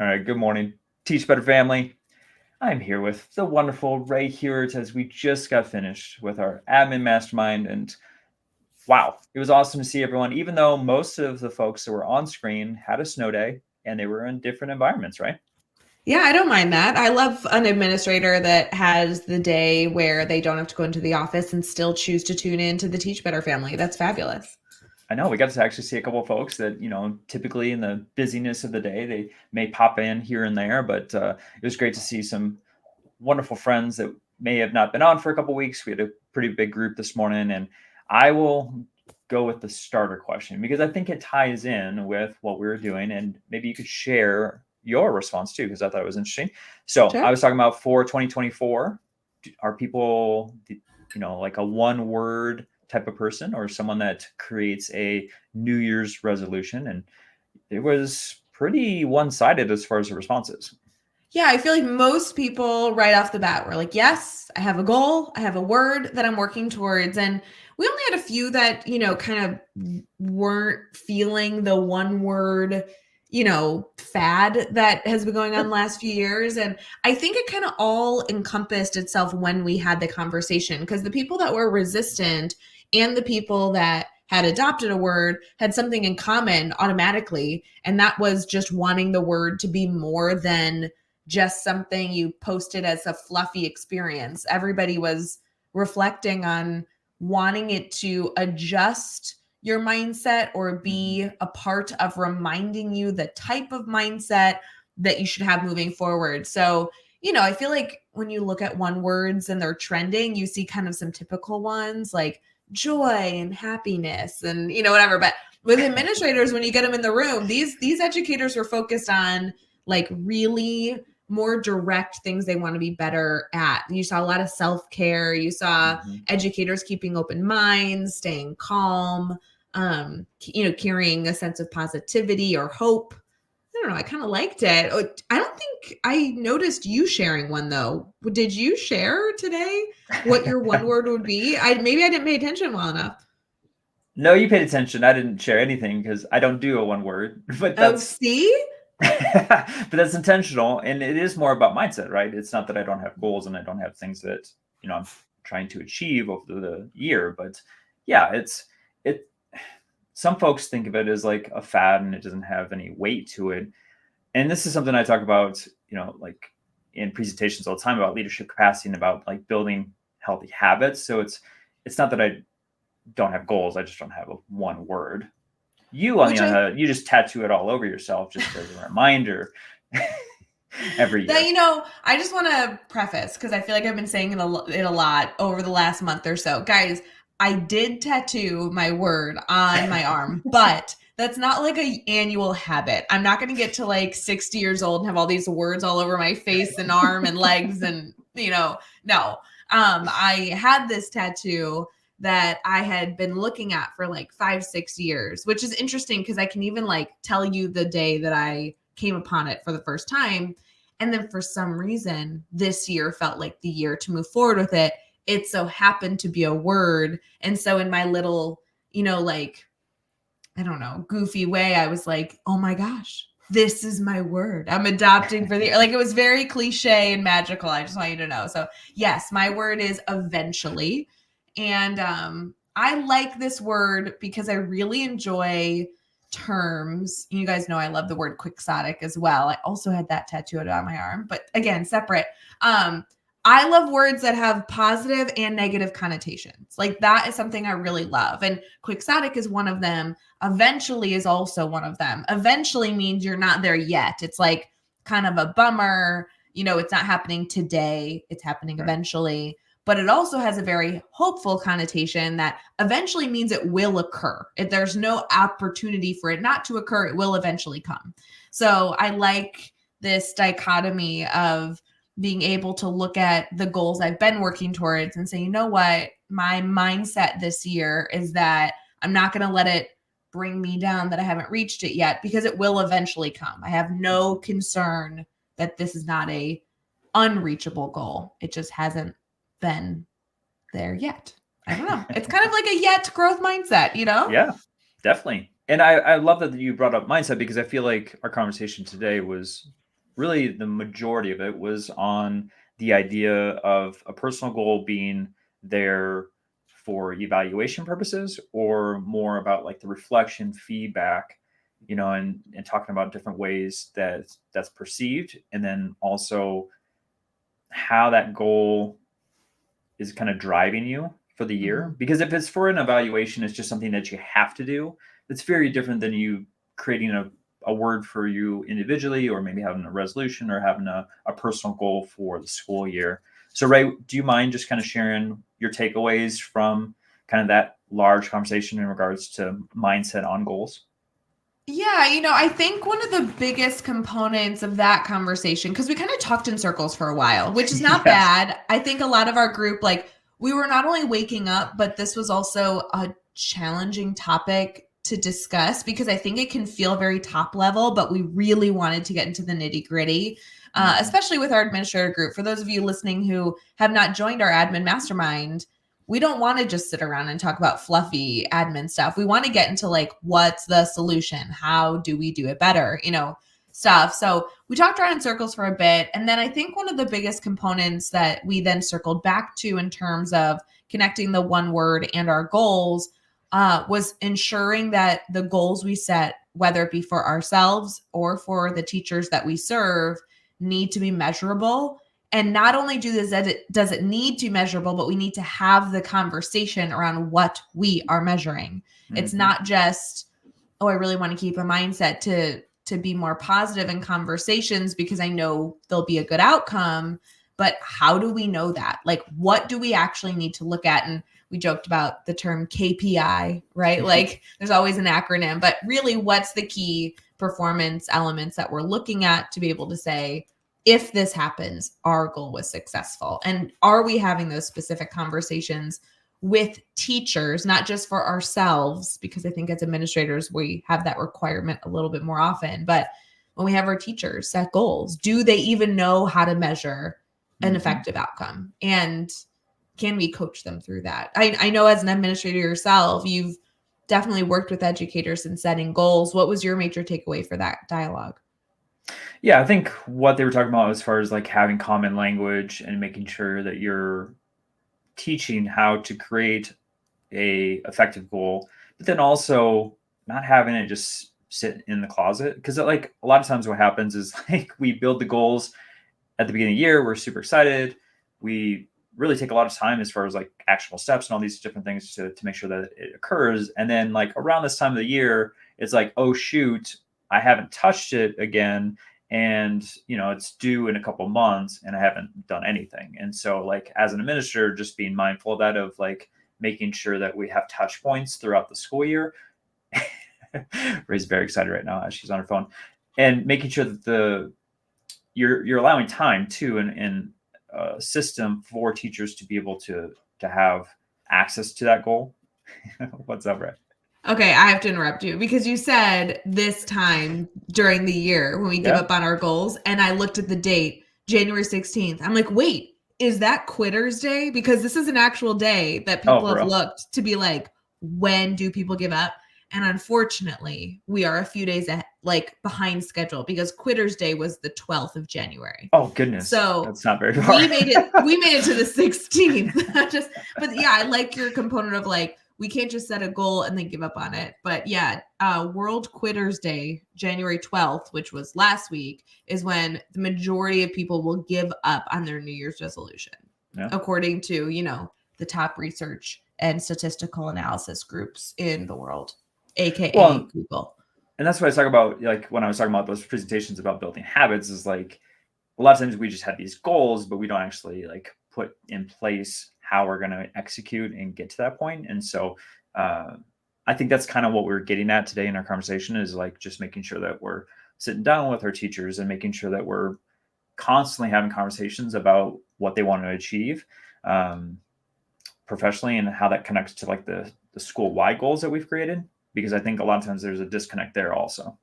All right, good morning, Teach Better family. I'm here with the wonderful Ray Hughart as we just got finished with our Admin Mastermind. And wow, it was awesome to see everyone, even though most of the folks that were on screen had a snow day and they were in different environments, right? Yeah, I don't mind that. I love an administrator that has the day where they don't have to go into the office and still choose to tune in to the Teach Better family. That's fabulous. I know we got to actually see a couple of folks that, typically in the busyness of the day, they may pop in here and there, but it was great to see some wonderful friends that may have not been on for a couple of weeks. We had a pretty big group this morning, and I will go with the starter question because I think it ties in with what we were doing, and maybe you could share your response too because I thought it was interesting. So I Sure. was talking about for 2024, are people, like a one word type of person or someone that creates a New Year's resolution? And it was pretty one sided as far as the responses. Yeah, I feel like most people right off the bat were like, yes, I have a goal, I have a word that I'm working towards. And we only had a few that, kind of weren't feeling the one word, fad that has been going on the last few years. And I think it kind of all encompassed itself when we had the conversation because the people that were resistant and the people that had adopted a word had something in common automatically. And that was just wanting the word to be more than just something you posted as a fluffy experience. Everybody was reflecting on wanting it to adjust your mindset or be a part of reminding you the type of mindset that you should have moving forward. So, I feel like when you look at one words and they're trending, you see kind of some typical ones like joy and happiness and whatever. But with administrators, when you get them in the room, these educators were focused on like really more direct things they want to be better at. You saw a lot of self-care. You saw Mm-hmm. educators keeping open minds, staying calm, carrying a sense of positivity or hope. I don't know. I kind of liked it. I don't think I noticed you sharing one though. Did you share today what your one word would be? Maybe I didn't pay attention well enough. No, you paid attention. I didn't share anything because I don't do a one word, but Oh, that's see? but that's intentional, and it is more about mindset, right? It's not that I don't have goals and I don't have things that I'm trying to achieve over the year, but yeah, it. Some folks think of it as like a fad and it doesn't have any weight to it, and this is something I talk about, like in presentations all the time about leadership capacity and about like building healthy habits. So it's not that I don't have goals. I just don't have a one word. You, on the Which other I hand, you just tattoo it all over yourself just as a reminder every that year. I just want to preface because I feel like I've been saying it a lot over the last month or so, guys. I did tattoo my word on my arm, but that's not like a annual habit. I'm not going to get to like 60 years old and have all these words all over my face and arm and legs and no. I had this tattoo that I had been looking at for like 5-6 years, which is interesting because I can even like tell you the day that I came upon it for the first time. And then for some reason, this year felt like the year to move forward with it. It so happened to be a word. And so in my little, like, I don't know, goofy way, I was like, oh my gosh, this is my word. I'm adopting for the, like, it was very cliche and magical. I just want you to know. So yes, my word is eventually. And I like this word because I really enjoy terms. You guys know I love the word quixotic as well. I also had that tattooed on my arm, but again, separate. I love words that have positive and negative connotations. Like that is something I really love. And quixotic is one of them. Eventually is also one of them. Eventually means you're not there yet. It's like kind of a bummer. It's not happening today. It's happening Right. eventually. But it also has a very hopeful connotation that eventually means it will occur. If there's no opportunity for it not to occur, it will eventually come. So I like this dichotomy of being able to look at the goals I've been working towards and say, you know what, my mindset this year is that I'm not going to let it bring me down that I haven't reached it yet because it will eventually come. I have no concern that this is not a unreachable goal. It just hasn't been there yet. I don't know. It's kind of like a yet growth mindset, Yeah, definitely. And I love that you brought up mindset because I feel like our conversation today was really the majority of it was on the idea of a personal goal being there for evaluation purposes, or more about like the reflection feedback, and talking about different ways that that's perceived, and then also how that goal is kind of driving you for the year. Mhm. Because if it's for an evaluation, it's just something that you have to do. It's very different than you creating a word for you individually, or maybe having a resolution, or having a personal goal for the school year. So, Ray, do you mind just kind of sharing your takeaways from kind of that large conversation in regards to mindset on goals? Yeah, I think one of the biggest components of that conversation, because we kind of talked in circles for a while, which is not Yes. bad. I think a lot of our group, like, we were not only waking up, but this was also a challenging topic to discuss because I think it can feel very top level, but we really wanted to get into the nitty gritty, Mhm. especially with our administrator group. For those of you listening who have not joined our admin mastermind, we don't want to just sit around and talk about fluffy admin stuff. We want to get into like, what's the solution? How do we do it better? Stuff. So we talked around in circles for a bit. And then I think one of the biggest components that we then circled back to in terms of connecting the one word and our goals was ensuring that the goals we set, whether it be for ourselves or for the teachers that we serve, need to be measurable. And not only does it need to be measurable, but we need to have the conversation around what we are measuring. It's Mhm. not just, oh, I really want to keep a mindset to be more positive in conversations because I know there'll be a good outcome. But how do we know that? Like, what do we actually need to look at? And we joked about the term KPI, right? Like, there's always an acronym, but really, what's the key performance elements that we're looking at to be able to say, if this happens, our goal was successful? And are we having those specific conversations with teachers, not just for ourselves? Because I think as administrators, we have that requirement a little bit more often. But when we have our teachers set goals, do they even know how to measure an Mhm. effective outcome? And can we coach them through that? I know as an administrator yourself, you've definitely worked with educators in setting goals. What was your major takeaway for that dialogue? Yeah, I think what they were talking about as far as like having common language and making sure that you're teaching how to create a effective goal, but then also not having it just sit in the closet. Because like a lot of times what happens is like we build the goals at the beginning of the year, we're super excited. We really take a lot of time as far as like actionable steps and all these different things to make sure that it occurs. And then like around this time of the year, it's like, oh shoot, I haven't touched it again. And it's due in a couple months and I haven't done anything. And so like as an administrator, just being mindful of that, of like making sure that we have touch points throughout the school year. Ray's very excited right now as she's on her phone. And making sure that you're allowing time too, and a system for teachers to be able to have access to that goal. What's up, Ray? Okay, I have to interrupt you because you said this time during the year when we give Yeah. up on our goals, and I looked at the date, January 16th. I'm like, wait, is that Quitters Day? Because this is an actual day that Oh, people for have real? looked to be like, when do people give up? And unfortunately, we are a few days like behind schedule because Quitters Day was the 12th of January. Oh goodness, So that's not very far. we made it to the 16th. But yeah, I like your component of like, we can't just set a goal and then give up on it. But yeah, World Quitters Day, January 12th, which was last week, is when the majority of people will give up on their New Year's resolution, Yeah. according to, the top research and statistical analysis groups in the world, aka Well, Google. and that's what I talk about. Like when I was talking about those presentations about building habits, is like a lot of times we just have these goals, but we don't actually like put in place how we're going to execute and get to that point. And so uh, I think that's kind of what we're getting at today in our conversation, is like just making sure that we're sitting down with our teachers and making sure that we're constantly having conversations about what they want to achieve um, professionally, and how that connects to like the school wide goals that we've created. Because I think a lot of times there's a disconnect there also.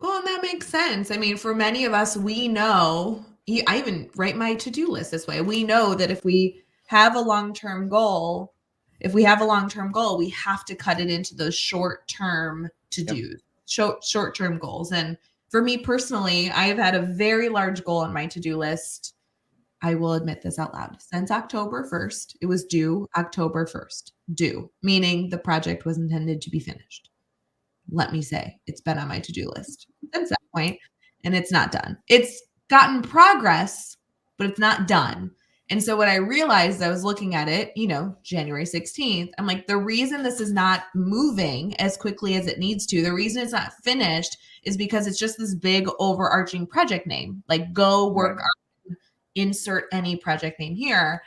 Well, and that makes sense. I mean, for many of us, we know, I even write my to-do list this way. We know that if we have a long-term goal, we have to cut it into those short-term Yep. to-dos, short-term goals. And For me personally, I have had a very large goal on my to-do list. I will admit this out loud. Since October 1st, it was due October 1st. Due, meaning the project was intended to be finished. Let me say, it's been on my to-do list since that point, and it's not done. It's gotten progress, but it's not done. And so what I realized, I was looking at it, January 16th, I'm like, the reason this is not moving as quickly as it needs to, the reason it's not finished is because it's just this big overarching project name. Like, go work on, insert any project name here.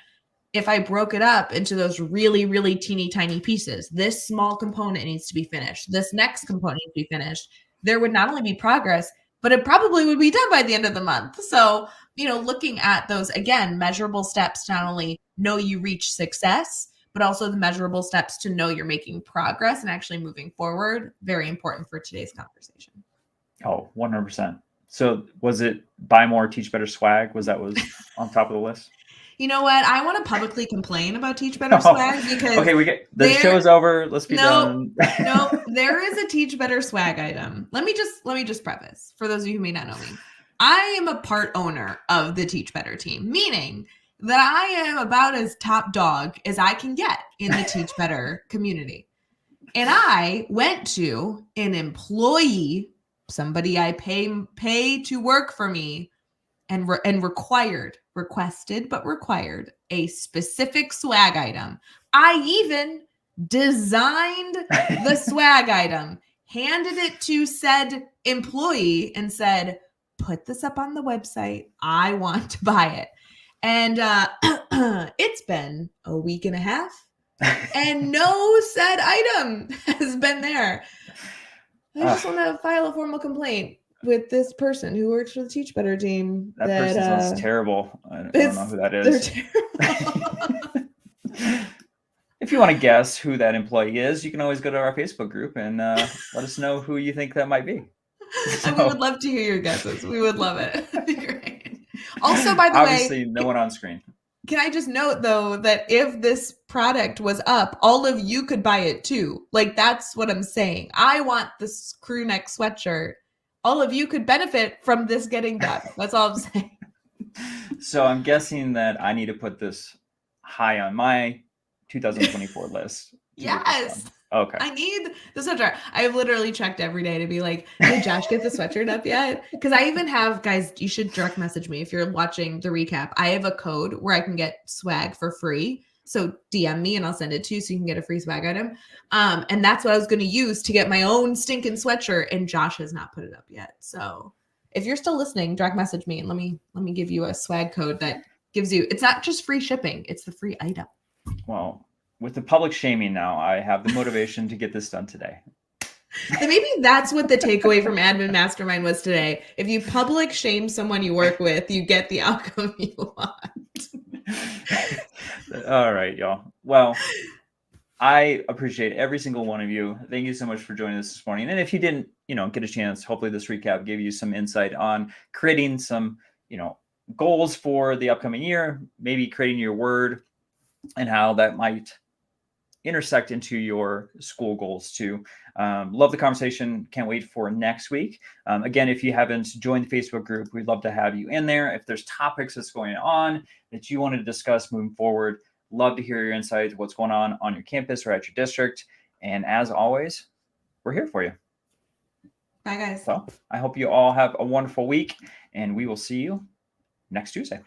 If I broke it up into those really, really teeny tiny pieces, this small component needs to be finished, this next component needs to be finished, there would not only be progress, but it probably would be done by the end of the month. So, looking at those, again, measurable steps to not only know you reach success, but also the measurable steps to know you're making progress and actually moving forward. Very important for today's conversation. Oh, 100%. So was it buy more, teach better swag? Was on top of the list? You know what? I want to publicly complain about Teach Better Swag because the show is over. Let's be done. No, there is a Teach Better Swag item. Let me just preface for those of you who may not know me. I am a part owner of the Teach Better team, meaning that I am about as top dog as I can get in the Teach Better community. And I went to an employee, somebody I pay to work for me, and requested a specific swag item. I even designed the swag item, handed it to said employee and said, put this up on the website. I want to buy it. And it's been a week and a half and no said item has been there. I just want to file a formal complaint with this person who works for the Teach Better team. That person sounds terrible. I don't know who that is. They're terrible. If you want to guess who that employee is, you can always go to our Facebook group and let us know who you think that might be. And we would love to hear your guesses. We would love it. That'd be great. Also, by the obviously, no one on screen. Can I just note, though, that if this product was up, all of you could buy it too. Like, that's what I'm saying. I want this crew neck sweatshirt. All of you could benefit from this getting done. That's all I'm saying. So I'm guessing that I need to put this high on my 2024 list. Yes. Okay. I need the sweatshirt. I've literally checked every day to be like, did Josh get the sweatshirt up yet? Because I even have, guys, you should direct message me if you're watching the recap. I have a code where I can get swag for free. So DM me and I'll send it to you so you can get a free swag item. And that's what I was going to use to get my own stinking sweatshirt. And Josh has not put it up yet. So if you're still listening, direct message me and let me give you a swag code that gives you, it's not just free shipping, it's the free item. Well, with the public shaming now, I have the motivation to get this done today. So maybe that's what the takeaway from Admin Mastermind was today. If you public shame someone you work with, you get the outcome you want. All right, y'all. Well, I appreciate every single one of you. Thank you so much for joining us this morning. And if you didn't, get a chance, hopefully this recap gave you some insight on creating some, goals for the upcoming year, maybe creating your word and how that might intersect into your school goals too. Love the conversation. Can't wait for next week. Again, if you haven't joined the Facebook group, we'd love to have you in there. If there's topics that's going on that you want to discuss moving forward, love to hear your insights, what's going on your campus or at your district. And as always, we're here for you. Bye, guys. So I hope you all have a wonderful week and we will see you next Tuesday.